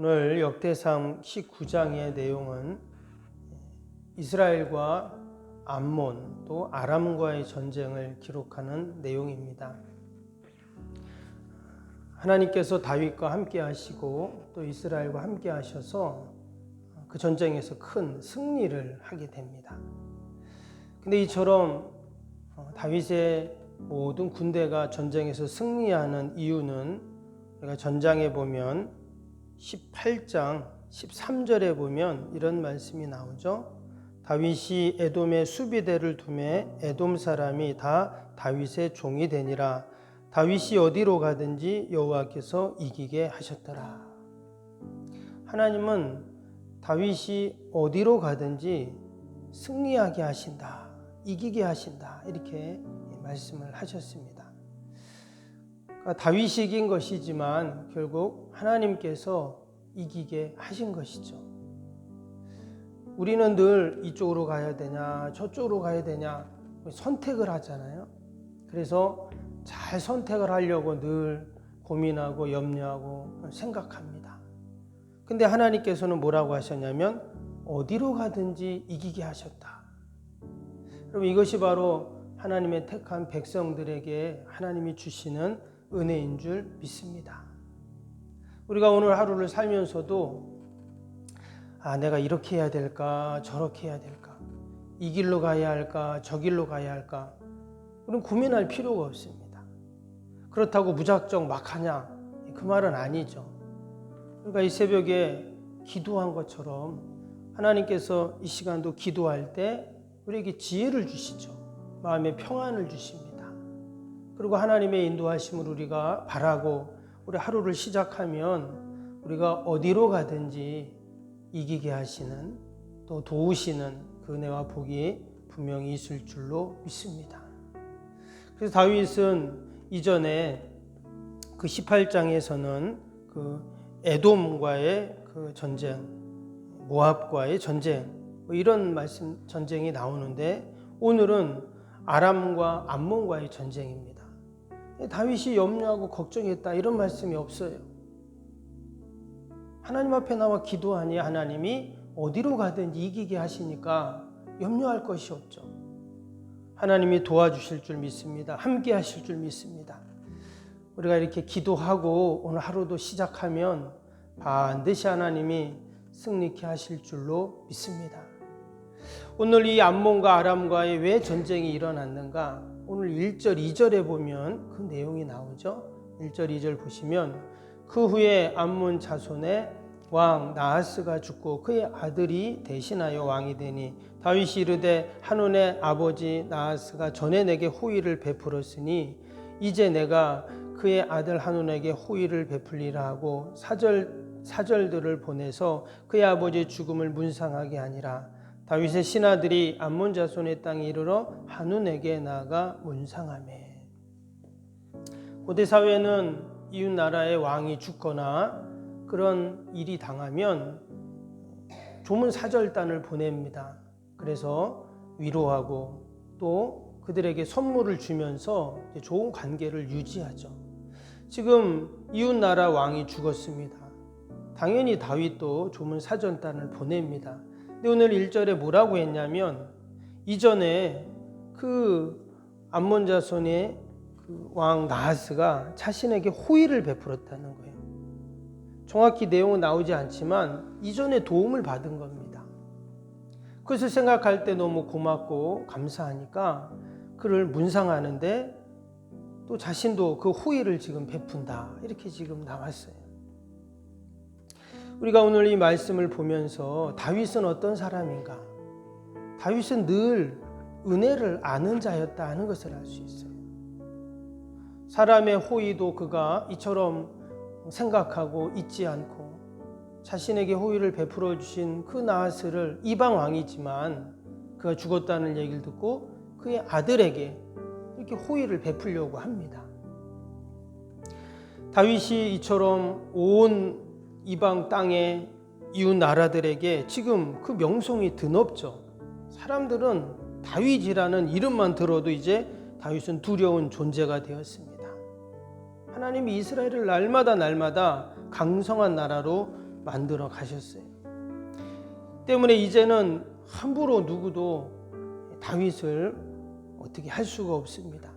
오늘 역대상 19장의 내용은 이스라엘과 암몬 또 아람과의 전쟁을 기록하는 내용입니다. 하나님께서 다윗과 함께 하시고 또 이스라엘과 함께 하셔서 그 전쟁에서 큰 승리를 하게 됩니다. 근데 이처럼 다윗의 모든 군대가 전쟁에서 승리하는 이유는 우리가 전장에 보면 18장 13절에 보면 이런 말씀이 나오죠. 다윗이 에돔에 수비대를 두매 에돔 사람이 다 다윗의 종이 되니라. 다윗이 어디로 가든지 여호와께서 이기게 하셨더라. 하나님은 다윗이 어디로 가든지 승리하게 하신다, 이기게 하신다, 이렇게 말씀을 하셨습니다. 다윗이 이긴 것이지만 결국 하나님께서 이기게 하신 것이죠. 우리는 늘 이쪽으로 가야 되냐 저쪽으로 가야 되냐 선택을 하잖아요. 그래서 잘 선택을 하려고 늘 고민하고 염려하고 생각합니다. 근데 하나님께서는 뭐라고 하셨냐면 어디로 가든지 이기게 하셨다. 여러분, 이것이 바로 하나님의 택한 백성들에게 하나님이 주시는 은혜인 줄 믿습니다. 우리가 오늘 하루를 살면서도 내가 이렇게 해야 될까 저렇게 해야 될까, 이 길로 가야 할까 저 길로 가야 할까, 우리는 고민할 필요가 없습니다. 그렇다고 무작정 막 하냐, 그 말은 아니죠. 그러니까 이 새벽에 기도한 것처럼 하나님께서 이 시간도 기도할 때 우리에게 지혜를 주시죠. 마음의 평안을 주십니다. 그리고 하나님의 인도하심을 우리가 바라고 우리 하루를 시작하면 우리가 어디로 가든지 이기게 하시는, 또 도우시는 그 은혜와 복이 분명히 있을 줄로 믿습니다. 그래서 다윗은 이전에 그 18장에서는 그 에돔과의 그 전쟁, 모압과의 전쟁, 이런 말씀 전쟁이 나오는데 오늘은 아람과 암몬과의 전쟁입니다. 다윗이 염려하고 걱정했다 이런 말씀이 없어요. 하나님 앞에 나와 기도하니 하나님이 어디로 가든지 이기게 하시니까 염려할 것이 없죠. 하나님이 도와주실 줄 믿습니다. 함께 하실 줄 믿습니다. 우리가 이렇게 기도하고 오늘 하루도 시작하면 반드시 하나님이 승리케 하실 줄로 믿습니다. 오늘 이 암몬과 아람과의 왜 전쟁이 일어났는가? 오늘 1절 2절에 보면 그 내용이 나오죠. 1절 2절 보시면 그 후에 암몬 자손의 왕 나하스가 죽고 그의 아들이 대신하여 왕이 되니 다윗이 이르되 한온의 아버지 나하스가 전에 내게 호의를 베풀었으니 이제 내가 그의 아들 한온에게 호의를 베풀리라 하고 사절들을 보내서 그의 아버지의 죽음을 문상하게 하니라. 다윗의 신하들이 암몬 자손의 땅에 이르러 한운에게 나아가 문상하매. 고대 사회는 이웃 나라의 왕이 죽거나 그런 일이 당하면 조문 사절단을 보냅니다. 그래서 위로하고 또 그들에게 선물을 주면서 좋은 관계를 유지하죠. 지금 이웃 나라 왕이 죽었습니다. 당연히 다윗도 조문 사절단을 보냅니다. 근데 오늘 1절에 뭐라고 했냐면 이전에 그 암몬 자손의 그 왕 나하스가 자신에게 호의를 베풀었다는 거예요. 정확히 내용은 나오지 않지만 이전에 도움을 받은 겁니다. 그것을 생각할 때 너무 고맙고 감사하니까 그를 문상하는데 또 자신도 그 호의를 지금 베푼다, 이렇게 지금 나왔어요. 우리가 오늘 이 말씀을 보면서 다윗은 어떤 사람인가? 다윗은 늘 은혜를 아는 자였다 하는 것을 알 수 있어요. 사람의 호의도 그가 이처럼 생각하고 잊지 않고 자신에게 호의를 베풀어 주신 그 나하스를 이방 왕이지만 그가 죽었다는 얘기를 듣고 그의 아들에게 이렇게 호의를 베풀려고 합니다. 다윗이 이처럼 온 이방 땅의 이웃 나라들에게 지금 그 명성이 드높죠. 사람들은 다윗이라는 이름만 들어도 이제 다윗은 두려운 존재가 되었습니다. 하나님이 이스라엘을 날마다 강성한 나라로 만들어 가셨어요. 때문에 이제는 함부로 누구도 다윗을 어떻게 할 수가 없습니다.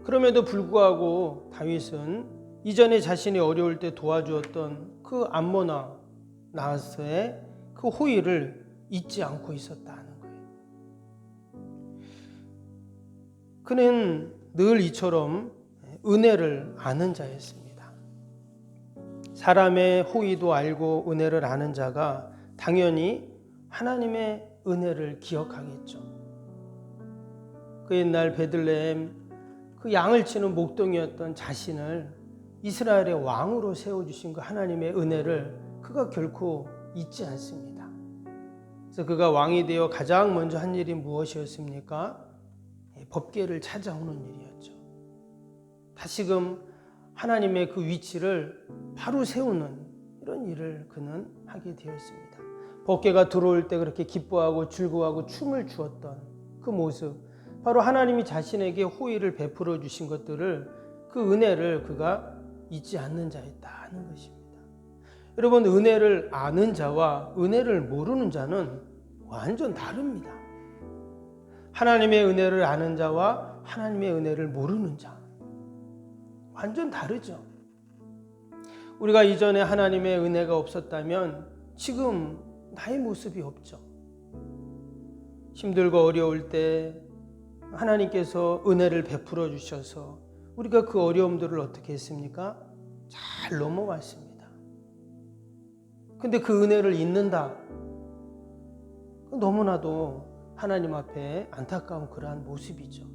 그럼에도 불구하고 다윗은 이전에 자신이 어려울 때 도와주었던 그 암몬 왕 나하스의 그 호의를 잊지 않고 있었다는 거예요. 그는 늘 이처럼 은혜를 아는 자였습니다. 사람의 호의도 알고 은혜를 아는 자가 당연히 하나님의 은혜를 기억하겠죠. 그 옛날 베들레헴 그 양을 치는 목동이었던 자신을 이스라엘의 왕으로 세워주신 그 하나님의 은혜를 그가 결코 잊지 않습니다. 그래서 그가 왕이 되어 가장 먼저 한 일이 무엇이었습니까? 법궤를 찾아오는 일이었죠. 다시금 하나님의 그 위치를 바로 세우는 이런 일을 그는 하게 되었습니다. 법궤가 들어올 때 그렇게 기뻐하고 즐거워하고 춤을 추었던 그 모습, 바로 하나님이 자신에게 호의를 베풀어 주신 것들을 그 은혜를 그가 잊지 않는 자였다는 것입니다. 여러분, 은혜를 아는 자와 은혜를 모르는 자는 완전 다릅니다. 하나님의 은혜를 아는 자와 하나님의 은혜를 모르는 자 완전 다르죠. 우리가 이전에 하나님의 은혜가 없었다면 지금 나의 모습이 없죠. 힘들고 어려울 때 하나님께서 은혜를 베풀어 주셔서 우리가 그 어려움들을 어떻게 했습니까? 잘 넘어왔습니다. 근데 그 은혜를 잊는다. 너무나도 하나님 앞에 안타까운 그러한 모습이죠.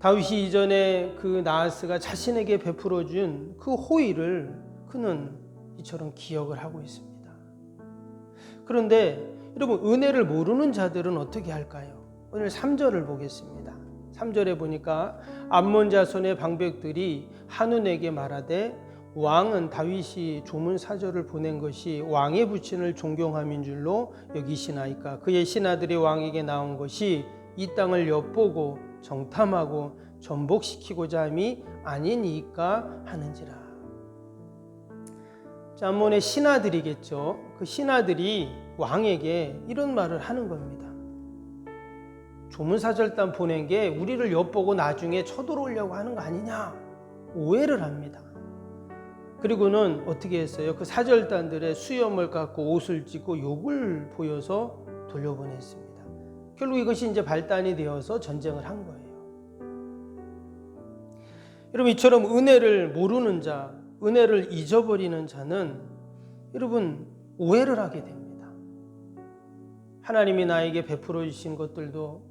다윗이 이전에 그 나하스가 자신에게 베풀어 준 그 호의를 그는 이처럼 기억을 하고 있습니다. 그런데 여러분, 은혜를 모르는 자들은 어떻게 할까요? 오늘 3절을 보겠습니다. 3절에 보니까 암몬 자손의 방백들이 한운에게 말하되 왕은 다윗이 조문 사절을 보낸 것이 왕의 부친을 존경함인 줄로 여기시나이까. 그의 신하들이 왕에게 나온 것이 이 땅을 엿보고 정탐하고 전복시키고자 함이 아니니까 하는지라. 자, 암몬의 신하들이겠죠. 그 신하들이 왕에게 이런 말을 하는 겁니다. 조문사절단 보낸 게 우리를 엿보고 나중에 쳐들어오려고 하는 거 아니냐, 오해를 합니다. 그리고는 어떻게 했어요? 그 사절단들의 수염을 깎고 옷을 찢고 욕을 보여서 돌려보냈습니다. 결국 이것이 이제 발단이 되어서 전쟁을 한 거예요. 여러분, 이처럼 은혜를 모르는 자, 은혜를 잊어버리는 자는 여러분 오해를 하게 됩니다. 하나님이 나에게 베풀어 주신 것들도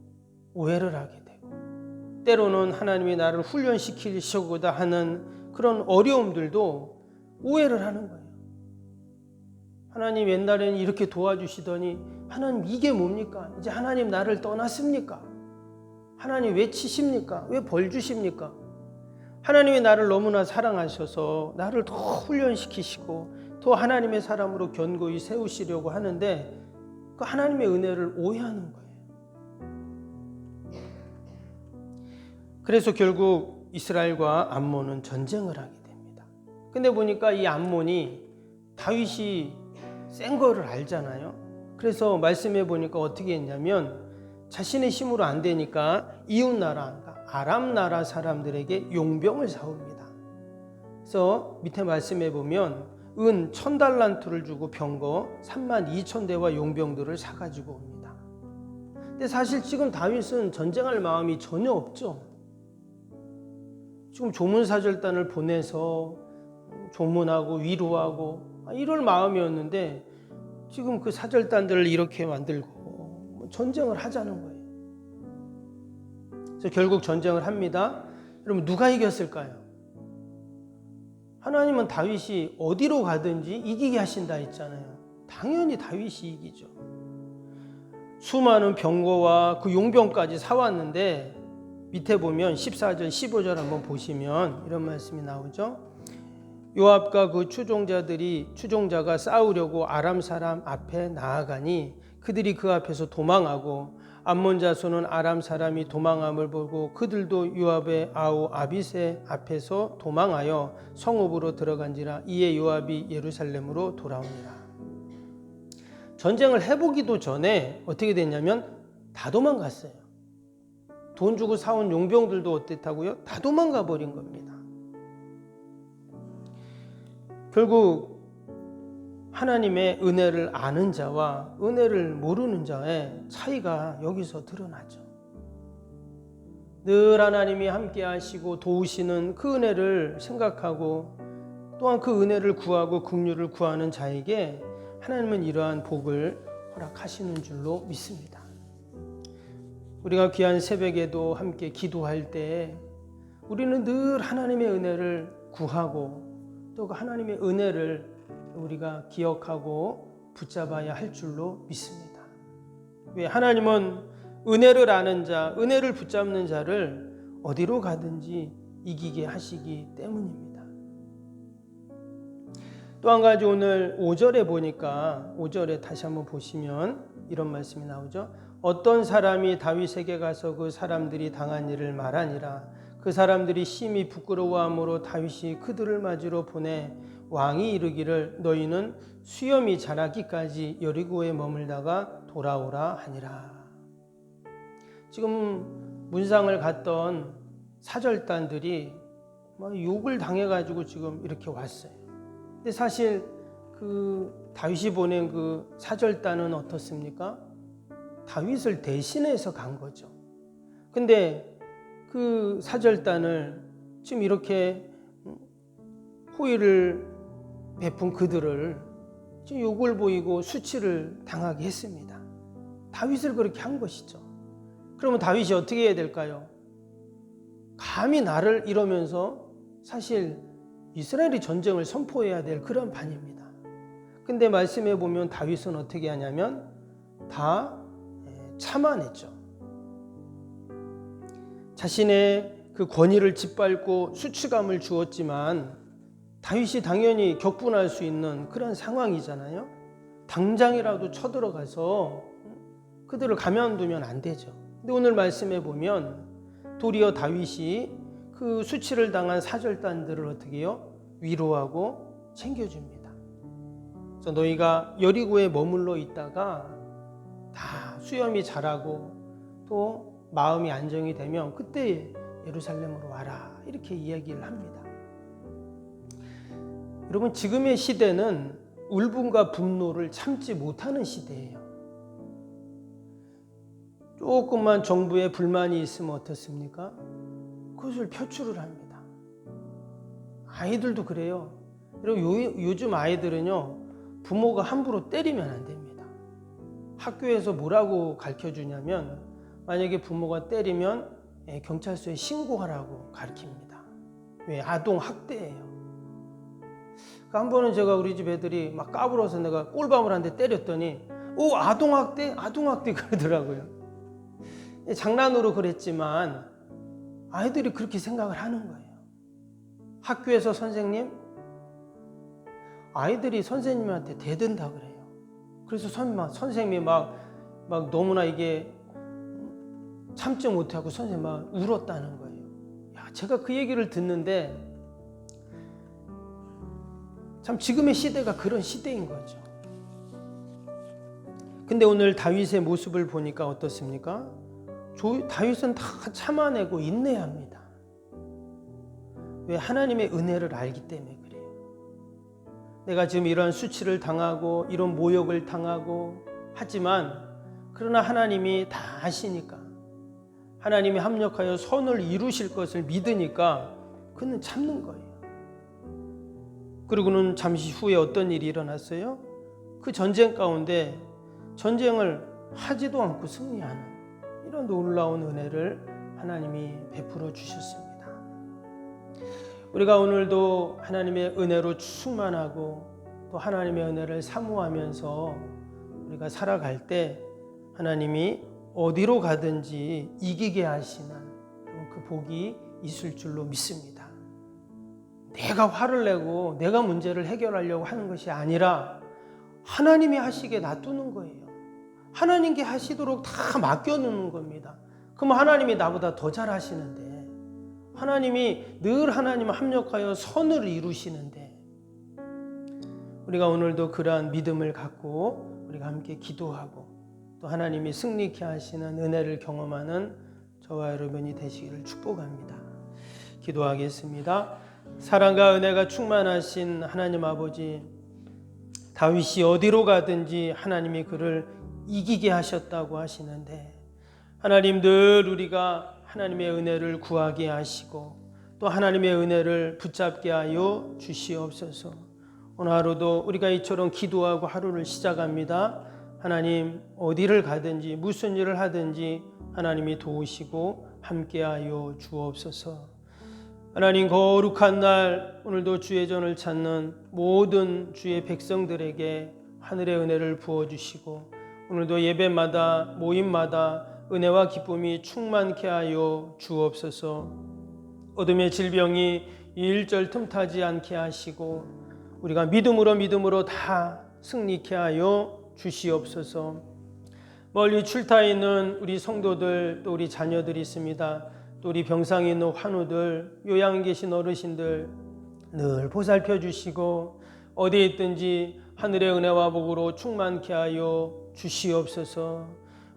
오해를 하게 되고, 때로는 하나님이 나를 훈련시키려고다 하는 그런 어려움들도 오해를 하는 거예요. 하나님 옛날에는 이렇게 도와주시더니 하나님 이게 뭡니까? 이제 하나님 나를 떠났습니까? 하나님 왜 치십니까? 왜 벌 주십니까? 하나님이 나를 너무나 사랑하셔서 나를 더 훈련시키시고 더 하나님의 사람으로 견고히 세우시려고 하는데 그 하나님의 은혜를 오해하는 거예요. 그래서 결국 이스라엘과 암몬은 전쟁을 하게 됩니다. 근데 보니까 이 암몬이 다윗이 센 거를 알잖아요. 그래서 말씀해 보니까 어떻게 했냐면 자신의 힘으로 안 되니까 이웃나라, 아람 나라 사람들에게 용병을 사옵니다. 그래서 밑에 말씀해 보면 은 1000달란트를 주고 병거 32,000대와 용병들을 사가지고 옵니다. 근데 사실 지금 다윗은 전쟁할 마음이 전혀 없죠. 지금 조문사절단을 보내서 조문하고 위로하고 이럴 마음이었는데 지금 그 사절단들을 이렇게 만들고 전쟁을 하자는 거예요. 그래서 결국 전쟁을 합니다. 여러분, 누가 이겼을까요? 하나님은 다윗이 어디로 가든지 이기게 하신다 했잖아요. 당연히 다윗이 이기죠. 수많은 병거와 그 용병까지 사왔는데 밑에 보면 14절, 15절 한번 보시면 이런 말씀이 나오죠. 요압과 그 추종자가 싸우려고 아람 사람 앞에 나아가니 그들이 그 앞에서 도망하고 암몬 자손은 아람 사람이 도망함을 보고 그들도 요압의 아우 아비새 앞에서 도망하여 성읍으로 들어간지라. 이에 요압이 예루살렘으로 돌아오니라. 전쟁을 해보기도 전에 어떻게 됐냐면 다 도망갔어요. 돈 주고 사온 용병들도 어땠다고요? 다 도망가 버린 겁니다. 결국 하나님의 은혜를 아는 자와 은혜를 모르는 자의 차이가 여기서 드러나죠. 늘 하나님이 함께 하시고 도우시는 그 은혜를 생각하고 또한 그 은혜를 구하고 긍휼을 구하는 자에게 하나님은 이러한 복을 허락하시는 줄로 믿습니다. 우리가 귀한 새벽에도 함께 기도할 때 우리는 늘 하나님의 은혜를 구하고 또 그 하나님의 은혜를 우리가 기억하고 붙잡아야 할 줄로 믿습니다. 왜? 하나님은 은혜를 아는 자, 은혜를 붙잡는 자를 어디로 가든지 이기게 하시기 때문입니다. 또 한 가지 오늘 5절에 보니까 5절에 다시 한번 보시면 이런 말씀이 나오죠. 어떤 사람이 다윗에게 가서 그 사람들이 당한 일을 말하니라. 그 사람들이 심히 부끄러워함으로 다윗이 그들을 맞으러 보내 왕이 이르기를 너희는 수염이 자라기까지 여리고에 머물다가 돌아오라 하니라. 지금 문상을 갔던 사절단들이 욕을 당해가지고 지금 이렇게 왔어요. 근데 사실 그 다윗이 보낸 그 사절단은 어떻습니까? 다윗을 대신해서 간 거죠. 근데 그 사절단을 지금 이렇게 호의를 베푼 그들을 지금 욕을 보이고 수치를 당하게 했습니다. 다윗을 그렇게 한 것이죠. 그러면 다윗이 어떻게 해야 될까요? 감히 나를 이러면서 사실 이스라엘이 전쟁을 선포해야 될 그런 반입니다. 근데 말씀해 보면 다윗은 어떻게 하냐면 다 참아냈죠. 자신의 그 권위를 짓밟고 수치감을 주었지만 다윗이 당연히 격분할 수 있는 그런 상황이잖아요. 당장이라도 쳐들어가서 그들을 가만두면 안 되죠. 근데 오늘 말씀해 보면 도리어 다윗이 그 수치를 당한 사절단들을 어떻게 해요? 위로하고 챙겨줍니다. 그래서 너희가 여리고에 머물러 있다가 다 수염이 자라고 또 마음이 안정이 되면 그때 예루살렘으로 와라 이렇게 이야기를 합니다. 여러분 지금의 시대는 울분과 분노를 참지 못하는 시대예요. 조금만 정부에 불만이 있으면 어떻습니까? 그것을 표출을 합니다. 아이들도 그래요. 여러분 요즘 아이들은요 부모가 함부로 때리면 안 됩니다. 학교에서 뭐라고 가르쳐주냐면 만약에 부모가 때리면 경찰서에 신고하라고 가르칩니다. 왜? 아동 학대예요. 한 번은 제가 우리 집 애들이 막 까불어서 내가 꼴밤을 한 대 때렸더니 오 아동 학대? 아동 학대 그러더라고요. 장난으로 그랬지만 아이들이 그렇게 생각을 하는 거예요. 학교에서 선생님, 아이들이 선생님한테 대든다 그래요. 그래서 선생님이 막 너무나 이게 참지 못하고 선생님 막 울었다는 거예요. 야, 제가 그 얘기를 듣는데 참 지금의 시대가 그런 시대인 거죠. 근데 오늘 다윗의 모습을 보니까 어떻습니까? 다윗은 다 참아내고 인내합니다. 왜? 하나님의 은혜를 알기 때문에 그래요. 내가 지금 이런 수치를 당하고 이런 모욕을 당하고 하지만 그러나 하나님이 다 아시니까 하나님이 합력하여 선을 이루실 것을 믿으니까 그는 참는 거예요. 그리고는 잠시 후에 어떤 일이 일어났어요? 그 전쟁 가운데 전쟁을 하지도 않고 승리하는 이런 놀라운 은혜를 하나님이 베풀어 주셨습니다. 우리가 오늘도 하나님의 은혜로 충만하고 또 하나님의 은혜를 사모하면서 우리가 살아갈 때 하나님이 어디로 가든지 이기게 하시는 그 복이 있을 줄로 믿습니다. 내가 화를 내고 내가 문제를 해결하려고 하는 것이 아니라 하나님이 하시게 놔두는 거예요. 하나님께 하시도록 다 맡겨놓는 겁니다. 그럼 하나님이 나보다 더 잘하시는데, 하나님이 늘 하나님 합력하여 선을 이루시는데, 우리가 오늘도 그러한 믿음을 갖고 우리가 함께 기도하고 또 하나님이 승리케 하시는 은혜를 경험하는 저와 여러분이 되시기를 축복합니다. 기도하겠습니다. 사랑과 은혜가 충만하신 하나님 아버지, 다윗이 어디로 가든지 하나님이 그를 이기게 하셨다고 하시는데, 하나님 늘 우리가 하나님의 은혜를 구하게 하시고 또 하나님의 은혜를 붙잡게 하여 주시옵소서. 오늘 하루도 우리가 이처럼 기도하고 하루를 시작합니다. 하나님 어디를 가든지 무슨 일을 하든지 하나님이 도우시고 함께하여 주옵소서. 하나님 거룩한 날 오늘도 주의 전을 찾는 모든 주의 백성들에게 하늘의 은혜를 부어주시고 오늘도 예배마다 모임마다 은혜와 기쁨이 충만케 하여 주옵소서. 어둠의 질병이 일절 틈타지 않게 하시고 우리가 믿음으로 다 승리케 하여 주시옵소서. 멀리 출타해 있는 우리 성도들 또 우리 자녀들이 있습니다. 또 우리 병상에 있는 환우들, 요양에 계신 어르신들 늘 보살펴 주시고 어디에 있든지 하늘의 은혜와 복으로 충만케 하여 주시옵소서.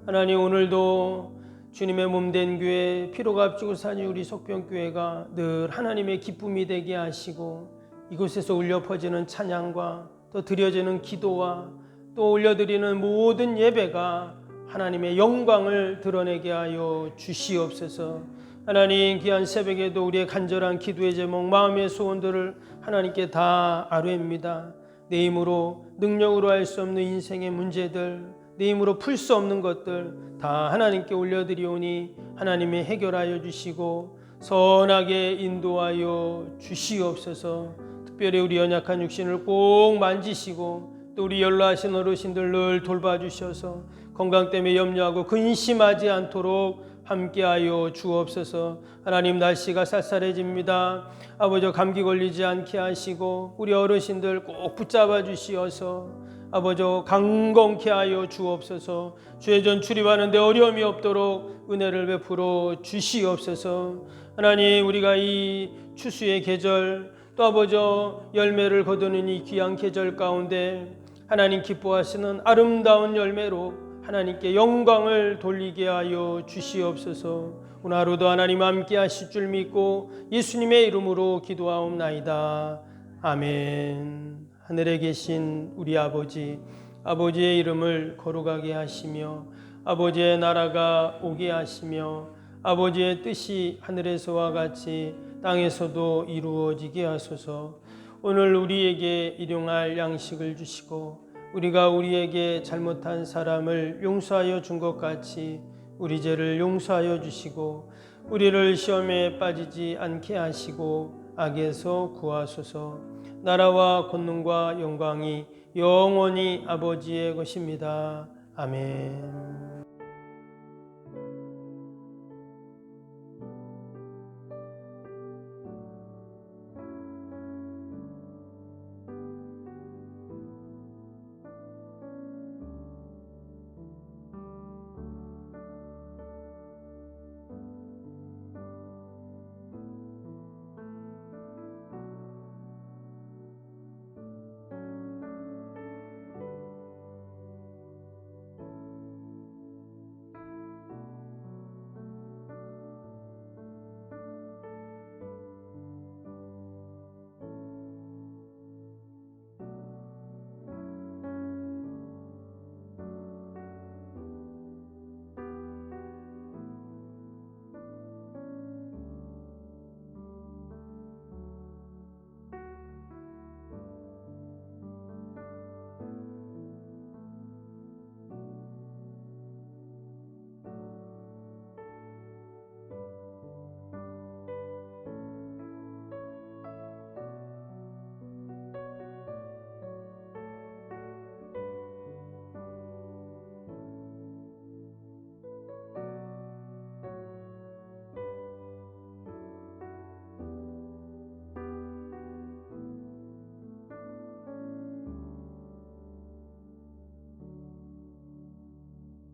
하나님 오늘도 주님의 몸된 교회 피로가 앞지고 사는 우리 속병교회가 늘 하나님의 기쁨이 되게 하시고 이곳에서 울려 퍼지는 찬양과 또 드려지는 기도와 또 올려드리는 모든 예배가 하나님의 영광을 드러내게 하여 주시옵소서. 하나님 귀한 새벽에도 우리의 간절한 기도의 제목 마음의 소원들을 하나님께 다 아뢰입니다. 내 힘으로 능력으로 할 수 없는 인생의 문제들, 내 힘으로 풀 수 없는 것들 다 하나님께 올려드리오니 하나님이 해결하여 주시고 선하게 인도하여 주시옵소서. 특별히 우리 연약한 육신을 꼭 만지시고 또 우리 연로하신 어르신들 늘 돌봐주셔서 건강 때문에 염려하고 근심하지 않도록 함께하여 주옵소서. 하나님 날씨가 쌀쌀해집니다. 아버지 감기 걸리지 않게 하시고 우리 어르신들 꼭 붙잡아 주시어서 아버지 강건케 하여 주옵소서. 주의 전 출입하는데 어려움이 없도록 은혜를 베풀어 주시옵소서. 하나님 우리가 이 추수의 계절 또 아버지 열매를 거두는 이 귀한 계절 가운데 하나님 기뻐하시는 아름다운 열매로 하나님께 영광을 돌리게 하여 주시옵소서. 오늘 하루도 하나님 함께 하실 줄 믿고 예수님의 이름으로 기도하옵나이다. 아멘. 하늘에 계신 우리 아버지, 아버지의 이름을 거룩하게 하시며 아버지의 나라가 오게 하시며 아버지의 뜻이 하늘에서와 같이 땅에서도 이루어지게 하소서. 오늘 우리에게 일용할 양식을 주시고 우리가 우리에게 잘못한 사람을 용서하여 준 것 같이 우리 죄를 용서하여 주시고 우리를 시험에 빠지지 않게 하시고 악에서 구하소서. 나라와 권능과 영광이 영원히 아버지의 것입니다. 아멘.